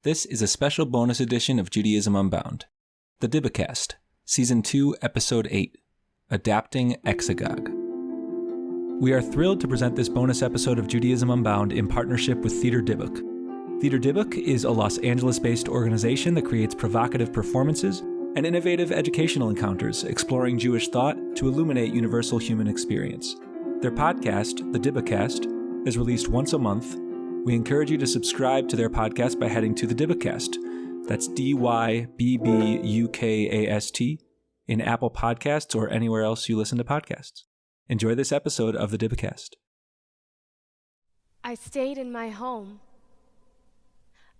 This is a special bonus edition of Judaism Unbound, the Dybbukast, Season 2, Episode 8, Adapting Exagoge. We are thrilled to present this bonus episode of Judaism Unbound in partnership with Theater Dybbuk. Theater Dybbuk is a Los Angeles-based organization that creates provocative performances and innovative educational encounters exploring Jewish thought to illuminate universal human experience. Their podcast, the Dybbukast, is released once a month. We encourage you to subscribe to their podcast by heading to the Dybbukast. That's Dybbukast in Apple Podcasts or anywhere else you listen to podcasts. Enjoy this episode of the Dybbukast. I stayed in my home.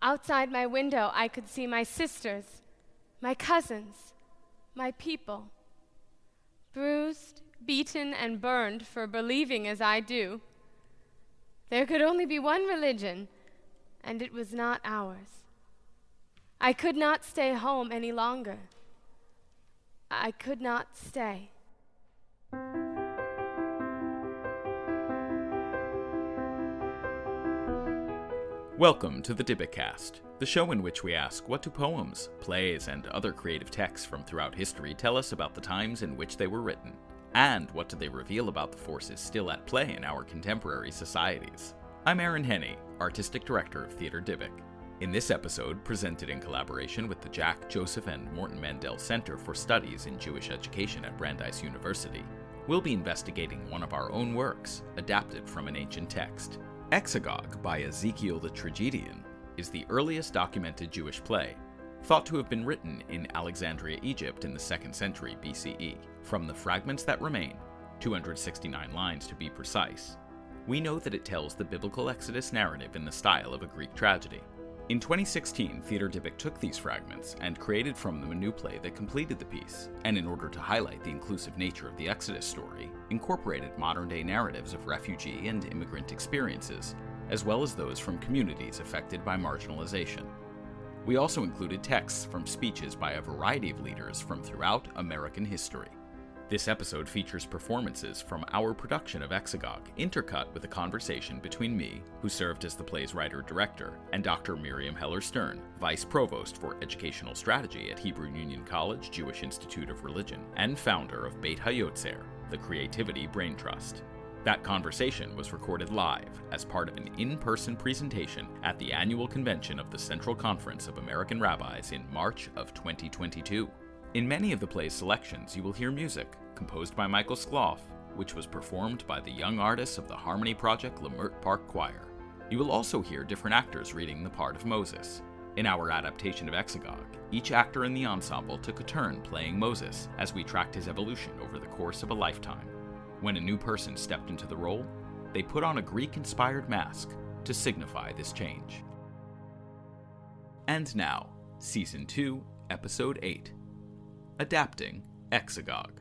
Outside my window, I could see my sisters, my cousins, my people. Bruised, beaten, and burned for believing as I do. There could only be one religion, and it was not ours. I could not stay home any longer. I could not stay. Welcome to the Dybbukast, the show in which we ask, what do poems, plays, and other creative texts from throughout history tell us about the times in which they were written? And what do they reveal about the forces still at play in our contemporary societies? I'm Aaron Henney, Artistic Director of Theater Dybbuk. In this episode, presented in collaboration with the Jack, Joseph, and Morton Mandel Center for Studies in Jewish Education at Brandeis University, we'll be investigating one of our own works, adapted from an ancient text. Exagoge by Ezekiel the Tragedian is the earliest documented Jewish play, thought to have been written in Alexandria, Egypt in the 2nd century BCE. From the fragments that remain, 269 lines to be precise, we know that it tells the biblical Exodus narrative in the style of a Greek tragedy. In 2016, Theater Dybbuk took these fragments and created from them a new play that completed the piece, and in order to highlight the inclusive nature of the Exodus story, incorporated modern-day narratives of refugee and immigrant experiences, as well as those from communities affected by marginalization. We also included texts from speeches by a variety of leaders from throughout American history. This episode features performances from our production of Exagoge, intercut with a conversation between me, who served as the play's writer-director, and Dr. Miriam Heller-Stern, Vice Provost for Educational Strategy at Hebrew Union College Jewish Institute of Religion, and founder of Beit HaYotzer, the Creativity Brain Trust. That conversation was recorded live as part of an in-person presentation at the annual convention of the Central Conference of American Rabbis in March of 2022. In many of the play's selections, you will hear music composed by Michael Skloff, which was performed by the young artists of the Harmony Project Lemert Park Choir. You will also hear different actors reading the part of Moses. In our adaptation of Exagoge, each actor in the ensemble took a turn playing Moses as we tracked his evolution over the course of a lifetime. When a new person stepped into the role, they put on a Greek-inspired mask to signify this change. And now, Season 2, Episode 8, Adapting Exagoge.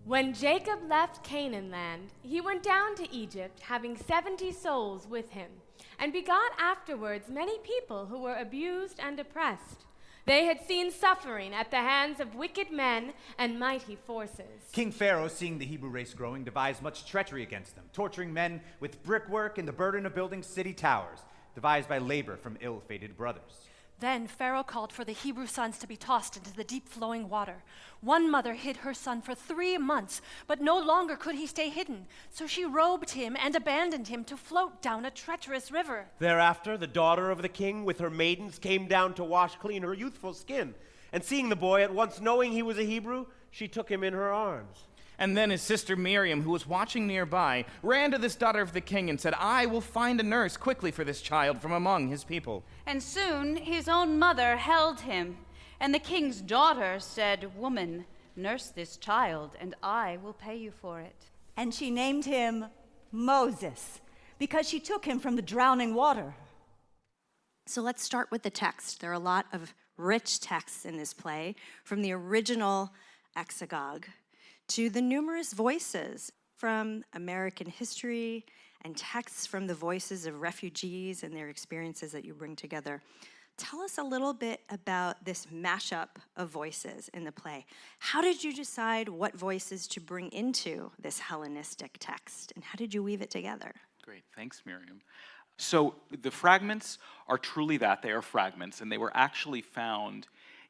When Jacob left Canaan land, he went down to Egypt, having 70 souls with him, and begot afterwards many people who were abused and oppressed. They had seen suffering at the hands of wicked men and mighty forces. King Pharaoh, seeing the Hebrew race growing, devised much treachery against them, torturing men with brickwork and the burden of building city towers, devised by labor from ill-fated brothers. Then Pharaoh called for the Hebrew sons to be tossed into the deep flowing water. One mother hid her son for 3 months, but no longer could he stay hidden. So she robed him and abandoned him to float down a treacherous river. Thereafter, the daughter of the king with her maidens came down to wash clean her youthful skin. And seeing the boy, at once knowing he was a Hebrew, she took him in her arms. And then his sister Miriam, who was watching nearby, ran to this daughter of the king and said, "I will find a nurse quickly for this child from among his people." And soon his own mother held him. And the king's daughter said, "Woman, nurse this child, and I will pay you for it." And she named him Moses, because she took him from the drowning water. So let's start with the text. There are a lot of rich texts in this play, from the original Exagoge to the numerous voices from American history and texts from the voices of refugees and their experiences that you bring together. Tell us a little bit about this mashup of voices in the play. How did you decide what voices to bring into this Hellenistic text, and how did you weave it together? Great, thanks, Miriam. So the fragments are truly that. They are fragments, and they were actually found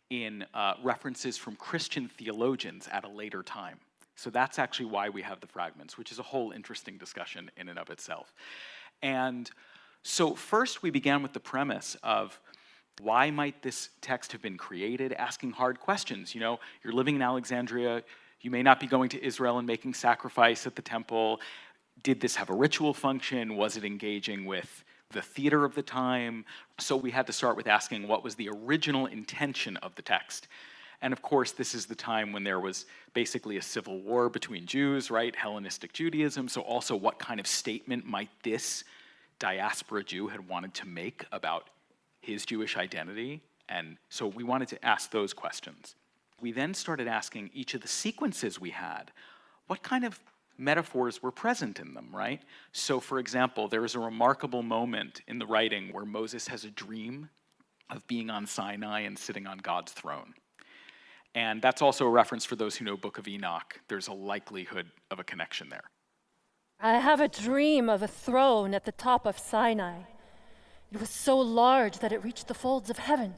in references from Christian theologians at a later time. So that's actually why we have the fragments, which is a whole interesting discussion in and of itself. And so first we began with the premise of why might this text have been created, asking hard questions. You know, you're living in Alexandria, you may not be going to Israel and making sacrifice at the temple. Did this have a ritual function? Was it engaging with the theater of the time? So we had to start with asking what was the original intention of the text. And of course, this is the time when there was basically a civil war between Jews, right? Hellenistic Judaism. So also what kind of statement might this diaspora Jew had wanted to make about his Jewish identity? And so we wanted to ask those questions. We then started asking each of the sequences we had, what kind of metaphors were present in them, right? So for example, there is a remarkable moment in the writing where Moses has a dream of being on Sinai and sitting on God's throne. And that's also a reference for those who know Book of Enoch. There's a likelihood of a connection there. I have a dream of a throne at the top of Sinai. It was so large that it reached the folds of heaven.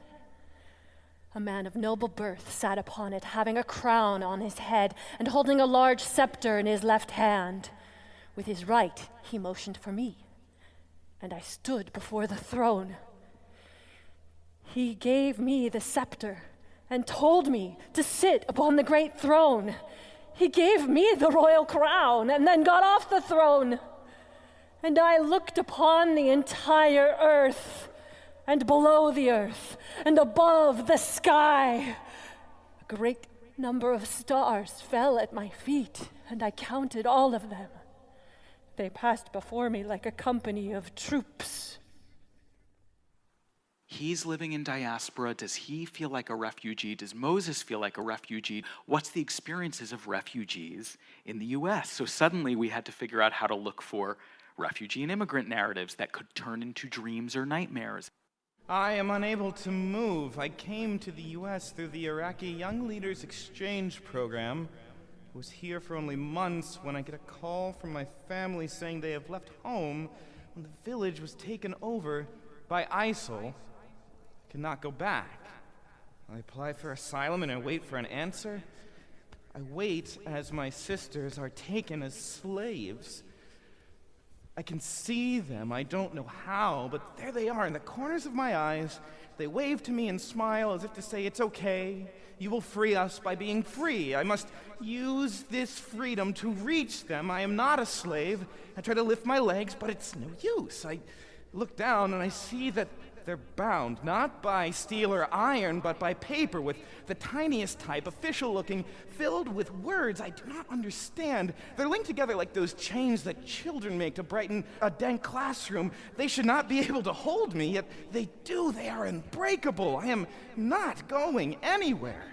A man of noble birth sat upon it, having a crown on his head and holding a large scepter in his left hand. With his right, he motioned for me, and I stood before the throne. He gave me the scepter and told me to sit upon the great throne. He gave me the royal crown and then got off the throne. And I looked upon the entire earth, and below the earth, and above the sky. A great number of stars fell at my feet, and I counted all of them. They passed before me like a company of troops. He's living in diaspora. Does he feel like a refugee? Does Moses feel like a refugee? What's the experiences of refugees in the US? So suddenly we had to figure out how to look for refugee and immigrant narratives that could turn into dreams or nightmares. I am unable to move. I came to the U.S. through the Iraqi Young Leaders Exchange Program. I was here for only months when I get a call from my family saying they have left home when the village was taken over by ISIL. I cannot go back. I apply for asylum and I wait for an answer. I wait as my sisters are taken as slaves. I can see them, I don't know how, but there they are in the corners of my eyes. They wave to me and smile as if to say, it's okay, you will free us by being free. I must use this freedom to reach them. I am not a slave. I try to lift my legs, but it's no use. I look down and I see that they're bound, not by steel or iron, but by paper with the tiniest type, official-looking, filled with words I do not understand. They're linked together like those chains that children make to brighten a dank classroom. They should not be able to hold me, yet they do. They are unbreakable. I am not going anywhere.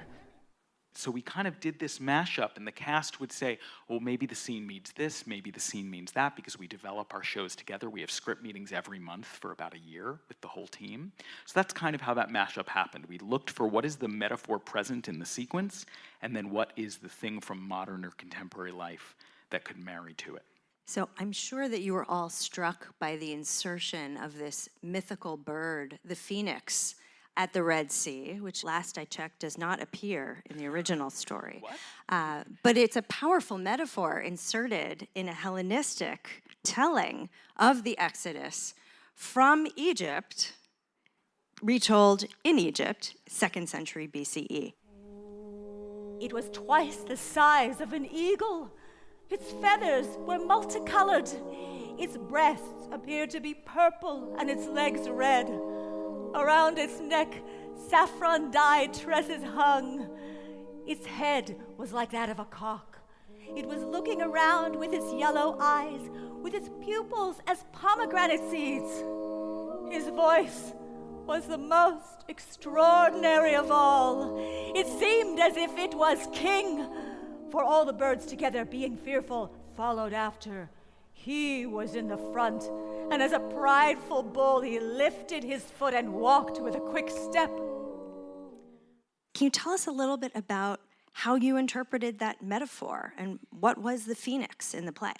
So we kind of did this mashup, and the cast would say, well, maybe the scene means this, maybe the scene means that, because we develop our shows together. We have script meetings every month for about a year with the whole team. So that's kind of how that mashup happened. We looked for what is the metaphor present in the sequence, and then what is the thing from modern or contemporary life that could marry to it. So I'm sure that you were all struck by the insertion of this mythical bird, the phoenix, at the Red Sea, which last I checked does not appear in the original story. What? But it's a powerful metaphor inserted in a Hellenistic telling of the Exodus from Egypt, retold in Egypt, 2nd century BCE. It was twice the size of an eagle. Its feathers were multicolored. Its breasts appeared to be purple and its legs red. Around its neck, saffron-dyed tresses hung. Its head was like that of a cock. It was looking around with its yellow eyes, with its pupils as pomegranate seeds. His voice was the most extraordinary of all. It seemed as if it was king, for all the birds together, being fearful, followed after. He was in the front, and as a prideful bull, he lifted his foot and walked with a quick step. Can you tell us a little bit about how you interpreted that metaphor and what was the phoenix in the play?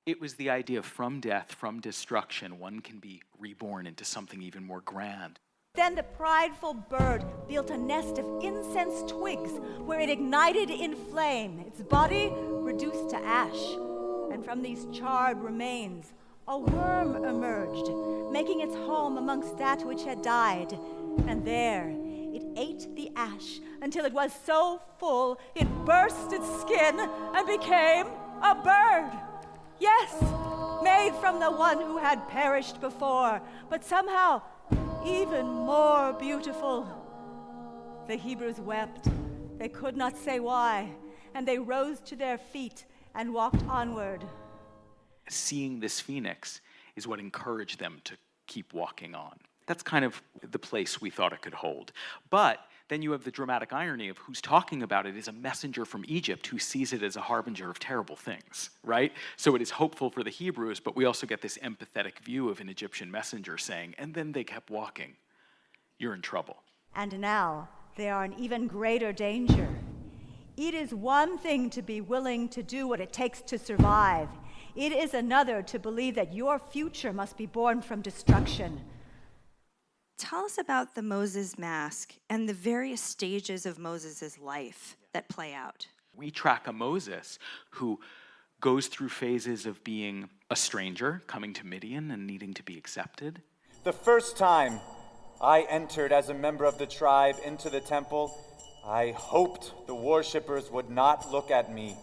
It was the idea of from death, from destruction, one can be reborn into something even more grand. Then the prideful bird built a nest of incense twigs where it ignited in flame, its body reduced to ash. And from these charred remains, a worm emerged, making its home amongst that which had died. And there it ate the ash until it was so full it burst its skin and became a bird. Yes, made from the one who had perished before, but somehow even more beautiful. The Hebrews wept. They could not say why, and they rose to their feet and walked onward. Seeing this phoenix is what encouraged them to keep walking on. That's kind of the place we thought it could hold. But then you have the dramatic irony of who's talking about it is a messenger from Egypt who sees it as a harbinger of terrible things, right? So it is hopeful for the Hebrews, but we also get this empathetic view of an Egyptian messenger saying, and then they kept walking. You're in trouble. And now they are in even greater danger. It is one thing to be willing to do what it takes to survive. It is another to believe that your future must be born from destruction. Tell us about the Moses mask and the various stages of Moses' life that play out. We track a Moses who goes through phases of being a stranger, coming to Midian and needing to be accepted. The first time I entered as a member of the tribe into the temple, I hoped the worshippers would not look at me.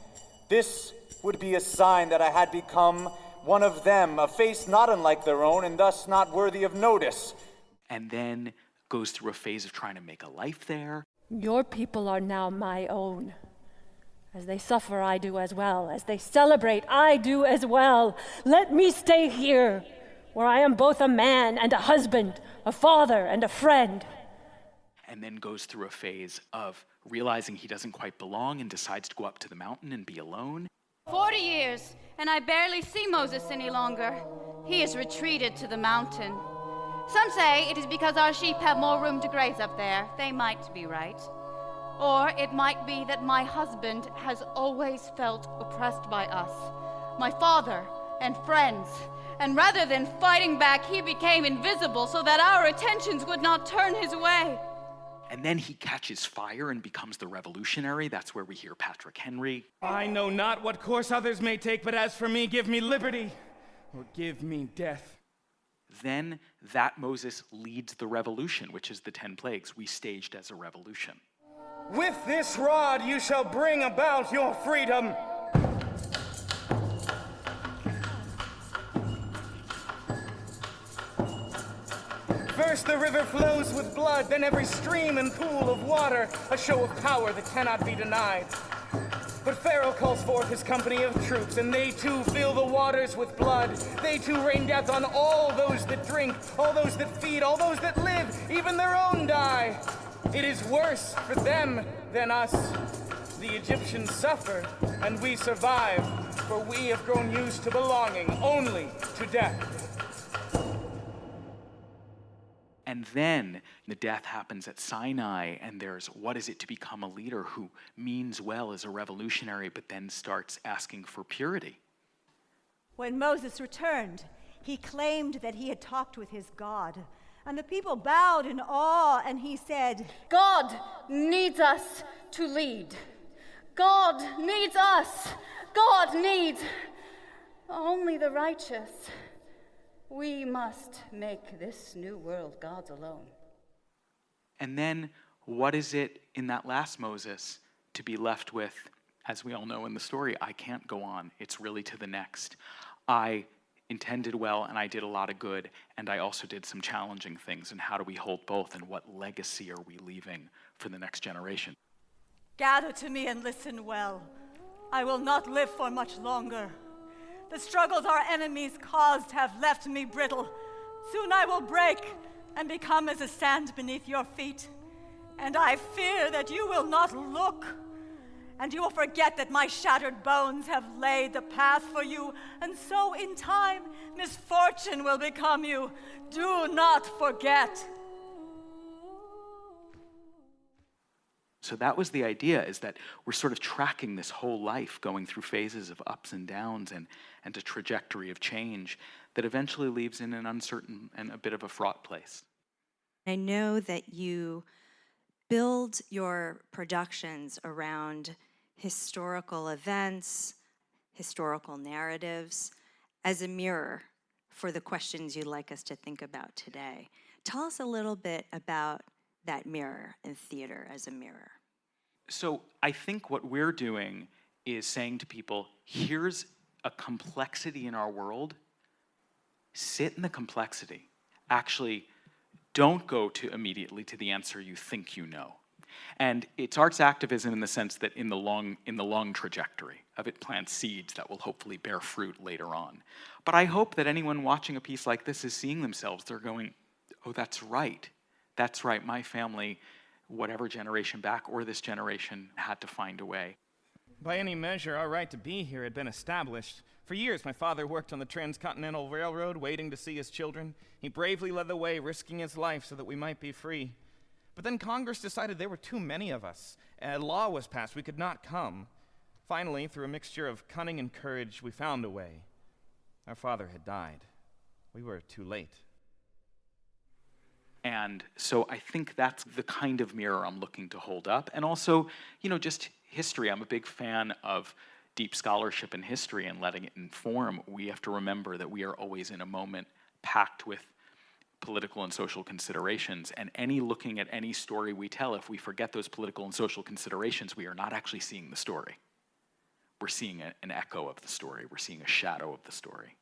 This would be a sign that I had become one of them, a face not unlike their own and thus not worthy of notice. And then goes through a phase of trying to make a life there. Your people are now my own. As they suffer, I do as well. As they celebrate, I do as well. Let me stay here, where I am both a man and a husband, a father and a friend. And then goes through a phase of realizing he doesn't quite belong and decides to go up to the mountain and be alone. 40 years, and I barely see Moses any longer. He has retreated to the mountain. Some say it is because our sheep have more room to graze up there. They might be right. Or it might be that my husband has always felt oppressed by us, my father and friends. And rather than fighting back, he became invisible so that our attentions would not turn his way. And then he catches fire and becomes the revolutionary. That's where we hear Patrick Henry. I know not what course others may take, but as for me, give me liberty or give me death. Then that Moses leads the revolution, which is the 10 plagues we staged as a revolution. With this rod you shall bring about your freedom. First the river flows with blood, then every stream and pool of water, a show of power that cannot be denied. But Pharaoh calls forth his company of troops, and they too fill the waters with blood. They too rain death on all those that drink, all those that feed, all those that live, even their own die. It is worse for them than us. The Egyptians suffer, and we survive, for we have grown used to belonging only to death. And then the death happens at Sinai, and there's what is it to become a leader who means well as a revolutionary, but then starts asking for purity. When Moses returned, he claimed that he had talked with his God. And the people bowed in awe, and he said, God needs us to lead. God needs us. God needs only the righteous. We must make this new world God's alone. And then what is it in that last Moses to be left with, as we all know in the story, I can't go on. It's really to the next. I intended well, and I did a lot of good, and I also did some challenging things. And how do we hold both, and what legacy are we leaving for the next generation? Gather to me and listen well. I will not live for much longer. The struggles our enemies caused have left me brittle. Soon I will break and become as the sand beneath your feet. And I fear that you will not look. And you will forget that my shattered bones have laid the path for you. And so in time, misfortune will become you. Do not forget. So that was the idea, is that we're sort of tracking this whole life, going through phases of ups and downs and a trajectory of change that eventually leaves in an uncertain and a bit of a fraught place. I know that you build your productions around historical events, historical narratives, as a mirror for the questions you'd like us to think about today. Tell us a little bit about that mirror in theater as a mirror. So I think what we're doing is saying to people, here's a complexity in our world. Sit in the complexity. Actually, don't go immediately to the answer you think you know. And it's arts activism in the sense that in the long trajectory of it plants seeds that will hopefully bear fruit later on. But I hope that anyone watching a piece like this is seeing themselves. They're going, oh, that's right. That's right. My family, whatever generation back or this generation, had to find a way. By any measure, our right to be here had been established. For years, my father worked on the Transcontinental Railroad, waiting to see his children. He bravely led the way, risking his life so that we might be free. But then Congress decided there were too many of us. A law was passed. We could not come. Finally, through a mixture of cunning and courage, we found a way. Our father had died. We were too late. And so I think that's the kind of mirror I'm looking to hold up. And also, just history. I'm a big fan of deep scholarship in history and letting it inform. We have to remember that we are always in a moment packed with political and social considerations. And looking at any story we tell, if we forget those political and social considerations, we are not actually seeing the story. We're seeing an echo of the story. We're seeing a shadow of the story.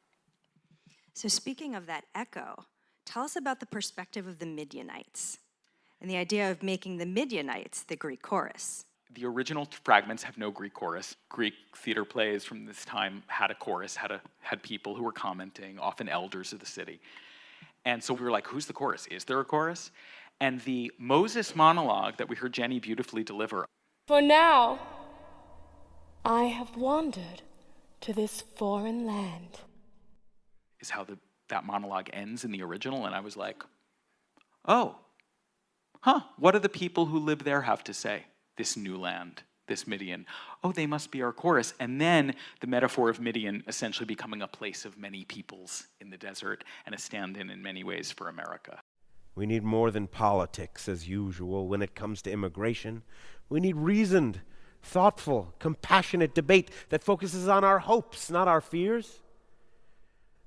So speaking of that echo, tell us about the perspective of the Midianites and the idea of making the Midianites the Greek chorus. The original fragments have no Greek chorus. Greek theater plays from this time had a chorus, had people who were commenting, often elders of the city. And so we were like, who's the chorus? Is there a chorus? And the Moses monologue that we heard Jenny beautifully deliver. For now, I have wandered to this foreign land. Is how that monologue ends in the original. And I was like, oh, what do the people who live there have to say? This new land, this Midian. Oh, they must be our chorus. And then the metaphor of Midian essentially becoming a place of many peoples in the desert and a stand-in many ways for America. We need more than politics as usual when it comes to immigration. We need reasoned, thoughtful, compassionate debate that focuses on our hopes, not our fears.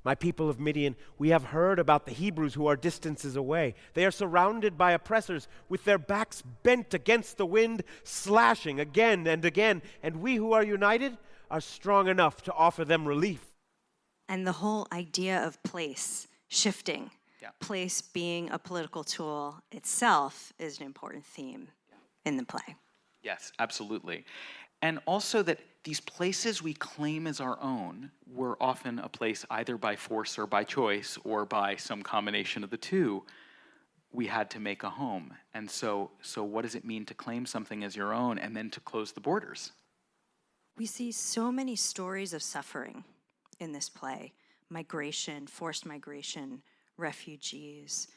My people of Midian, we have heard about the Hebrews who are distances away. They are surrounded by oppressors with their backs bent against the wind, slashing again and again. And we who are united are strong enough to offer them relief. And the whole idea of place shifting, place being a political tool itself, is an important theme in the play. Yes, absolutely. And also that these places we claim as our own were often a place either by force or by choice or by some combination of the two. We had to make a home. And so what does it mean to claim something as your own and then to close the borders? We see so many stories of suffering in this play. Migration, forced migration, refugees.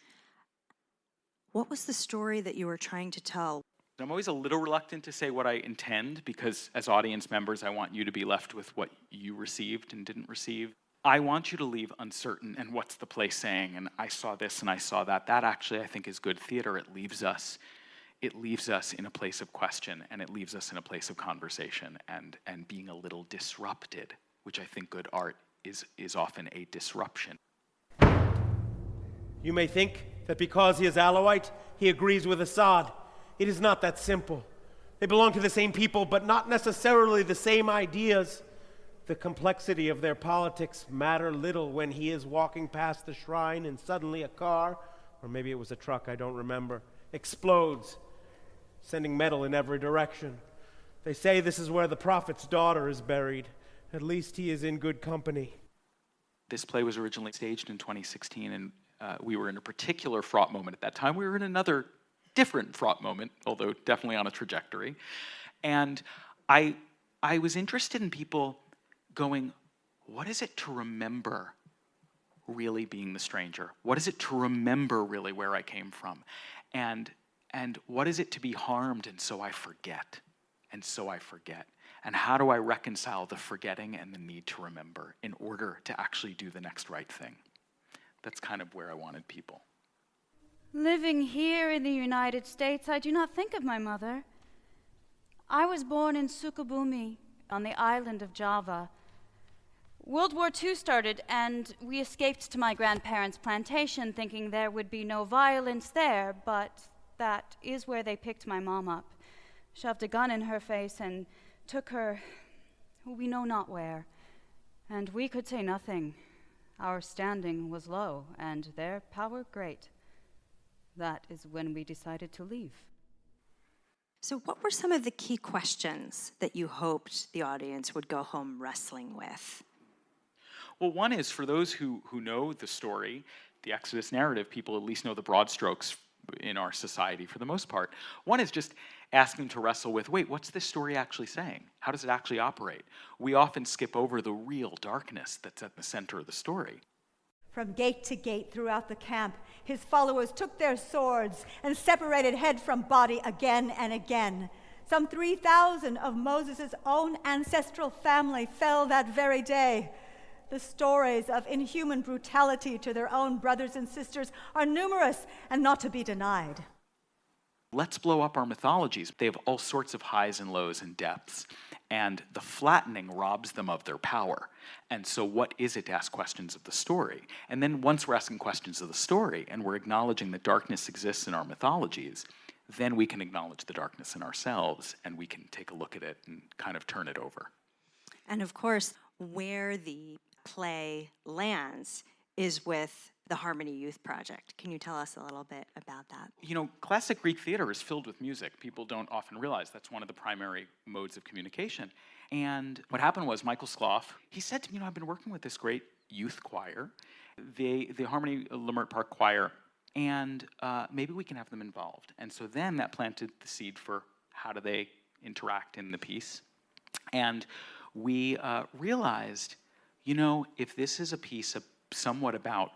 What was the story that you were trying to tell? I'm always a little reluctant to say what I intend because as audience members, I want you to be left with what you received and didn't receive. I want you to leave uncertain, and what's the play saying? And I saw this and I saw that. That actually, I think, is good theater. It leaves us in a place of question, and it leaves us in a place of conversation and being a little disrupted, which I think good art is often a disruption. You may think that because he is Alawite, he agrees with Assad. It is not that simple. They belong to the same people, but not necessarily the same ideas. The complexity of their politics matter little when he is walking past the shrine and suddenly a car, or maybe it was a truck, I don't remember, explodes, sending metal in every direction. They say this is where the prophet's daughter is buried. At least he is in good company. This play was originally staged in 2016, and we were in a particular fraught moment at that time. We were in another different fraught moment, although definitely on a trajectory. And I was interested in people going, what is it to remember really being the stranger? What is it to remember really where I came from? And And what is it to be harmed and so I forget? And so I forget. And how do I reconcile the forgetting and the need to remember in order to actually do the next right thing? That's kind of where I wanted people. Living here in the United States, I do not think of my mother. I was born in Sukabumi on the island of Java. World War II started, and we escaped to my grandparents' plantation thinking there would be no violence there, but that is where they picked my mom up, shoved a gun in her face, and took her, we know not where. And we could say nothing. Our standing was low, and their power great. That is when we decided to leave. So what were some of the key questions that you hoped the audience would go home wrestling with? Well, one is for those who know the story, the Exodus narrative, people at least know the broad strokes in our society for the most part. One is just asking to wrestle with, wait, what's this story actually saying? How does it actually operate? We often skip over the real darkness that's at the center of the story. From gate to gate throughout the camp, his followers took their swords and separated head from body again and again. Some 3,000 of Moses' own ancestral family fell that very day. The stories of inhuman brutality to their own brothers and sisters are numerous and not to be denied. Let's blow up our mythologies. They have all sorts of highs and lows and depths, and the flattening robs them of their power. And so what is it to ask questions of the story? And then once we're asking questions of the story and we're acknowledging that darkness exists in our mythologies, then we can acknowledge the darkness in ourselves and we can take a look at it and kind of turn it over. And of course, where the play lands is with the Harmony Youth Project. Can you tell us a little bit about that? You know, classic Greek theater is filled with music. People don't often realize that's one of the primary modes of communication. And what happened was Michael Skloff, he said to me, I've been working with this great youth choir, the Harmony Lamert Park Choir, and maybe we can have them involved. And so then that planted the seed for how do they interact in the piece. And we realized, if this is a piece somewhat about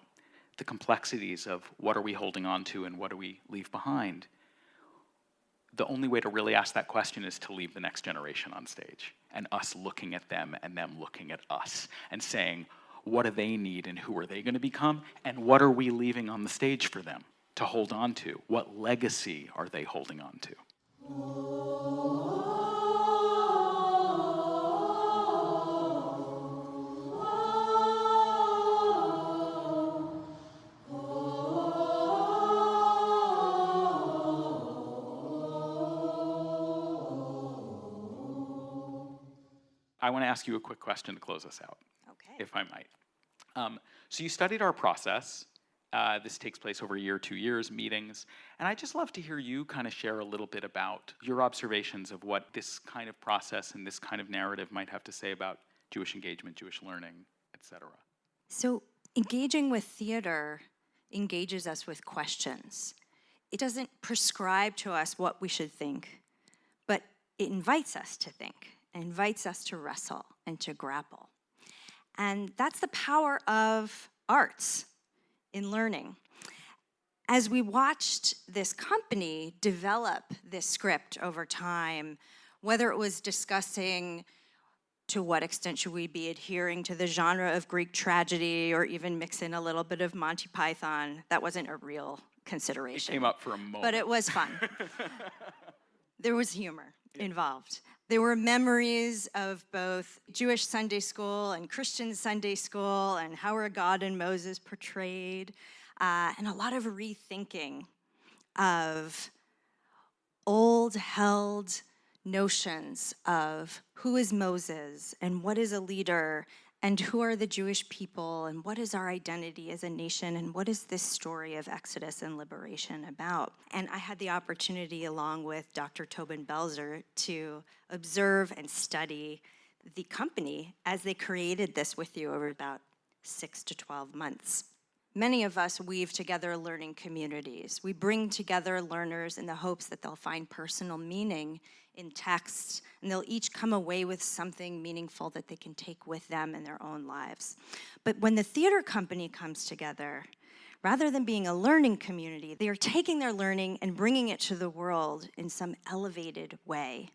the complexities of what are we holding on to and what do we leave behind, the only way to really ask that question is to leave the next generation on stage and us looking at them and them looking at us and saying, what do they need and who are they going to become and what are we leaving on the stage for them to hold on to? What legacy are they holding on to? I want to ask you a quick question to close us out, if I might. So you studied our process. This takes place over a year, 2 years, meetings. And I'd just love to hear you kind of share a little bit about your observations of what this kind of process and this kind of narrative might have to say about Jewish engagement, Jewish learning, etc. So engaging with theater engages us with questions. It doesn't prescribe to us what we should think, but it invites us to think. And invites us to wrestle and to grapple. And that's the power of arts in learning. As we watched this company develop this script over time, whether it was discussing to what extent should we be adhering to the genre of Greek tragedy or even mix in a little bit of Monty Python, that wasn't a real consideration. It came up for a moment. But it was fun. There was humor involved. There were memories of both Jewish Sunday school and Christian Sunday school and how are God and Moses portrayed, and a lot of rethinking of old held notions of who is Moses and what is a leader and who are the Jewish people and what is our identity as a nation and what is this story of Exodus and liberation about. And I had the opportunity along with Dr. Tobin Belzer to observe and study the company as they created this with you over about 6 to 12 months. Many of us weave together learning communities. We bring together learners in the hopes that they'll find personal meaning in texts, and they'll each come away with something meaningful that they can take with them in their own lives. But when the theater company comes together, Rather than being a learning community, they are taking their learning and bringing it to the world in some elevated way,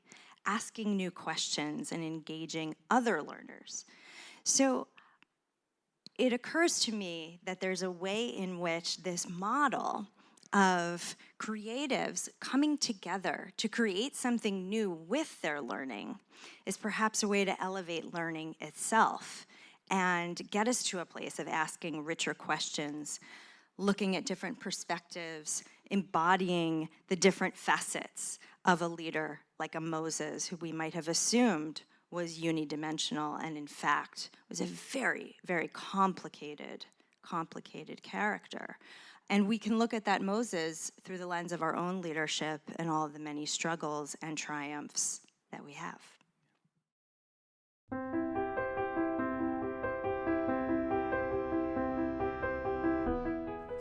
asking new questions and engaging other learners. So it occurs to me that there's a way in which this model of creatives coming together to create something new with their learning is perhaps a way to elevate learning itself and get us to a place of asking richer questions, looking at different perspectives, embodying the different facets of a leader like a Moses, who we might have assumed was unidimensional and in fact was a very, very complicated character. And we can look at that Moses through the lens of our own leadership and all of the many struggles and triumphs that we have.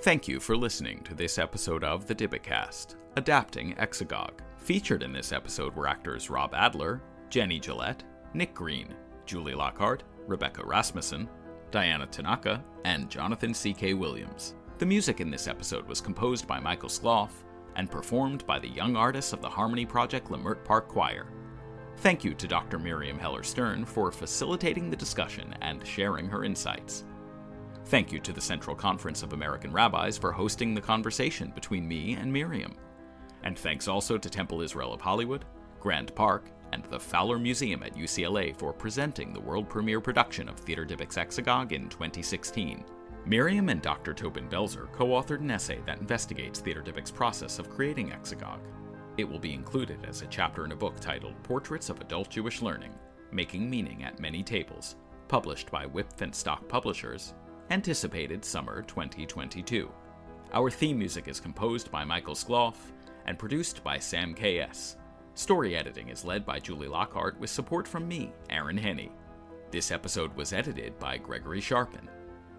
Thank you for listening to this episode of the Dybbukast, adapting Exagoge. Featured in this episode were actors Rob Adler, Jenny Gillette, Nick Green, Julie Lockhart, Rebecca Rasmussen, Diana Tanaka, and Jonathan C.K. Williams. The music in this episode was composed by Michael Skloff and performed by the young artists of the Harmony Project Lemert Park Choir. Thank you to Dr. Miriam Heller-Stern for facilitating the discussion and sharing her insights. Thank you to the Central Conference of American Rabbis for hosting the conversation between me and Miriam. And thanks also to Temple Israel of Hollywood, Grand Park, and the Fowler Museum at UCLA for presenting the world premiere production of Theater Dybbuk's Exagoge in 2016. Miriam and Dr. Tobin Belzer co-authored an essay that investigates Theater Dybbuk's process of creating Exagoge. It will be included as a chapter in a book titled Portraits of Adult Jewish Learning, Making Meaning at Many Tables, published by Wipf and Stock Publishers, anticipated summer 2022. Our theme music is composed by Michael Skloff and produced by Sam K.S. Story editing is led by Julie Lockhart with support from me, Aaron Henney. This episode was edited by Gregory Sharpin.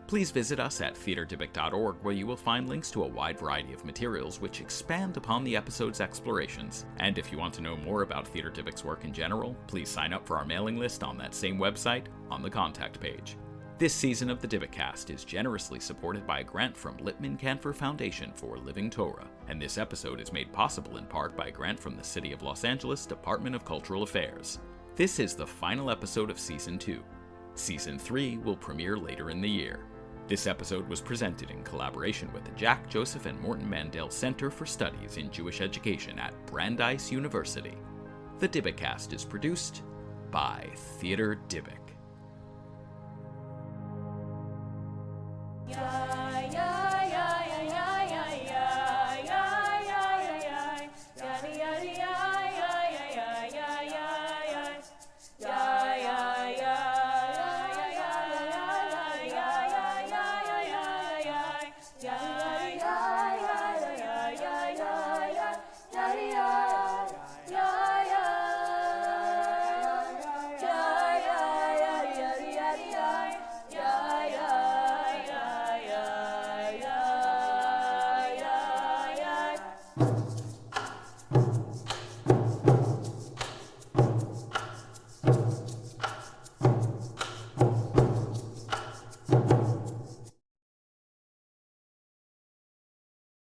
Please visit us at theaterdybbuk.org, where you will find links to a wide variety of materials which expand upon the episode's explorations. And if you want to know more about Theater Dybbuk's work in general, please sign up for our mailing list on that same website on the contact page. This season of the Dybbukast is generously supported by a grant from Lippman Canfor Foundation for Living Torah, and this episode is made possible in part by a grant from the City of Los Angeles Department of Cultural Affairs. This is the final episode of Season 2. Season 3 will premiere later in the year. This episode was presented in collaboration with the Jack Joseph and Morton Mandel Center for Studies in Jewish Education at Brandeis University. The Dybbukast is produced by Theater Dybbuk.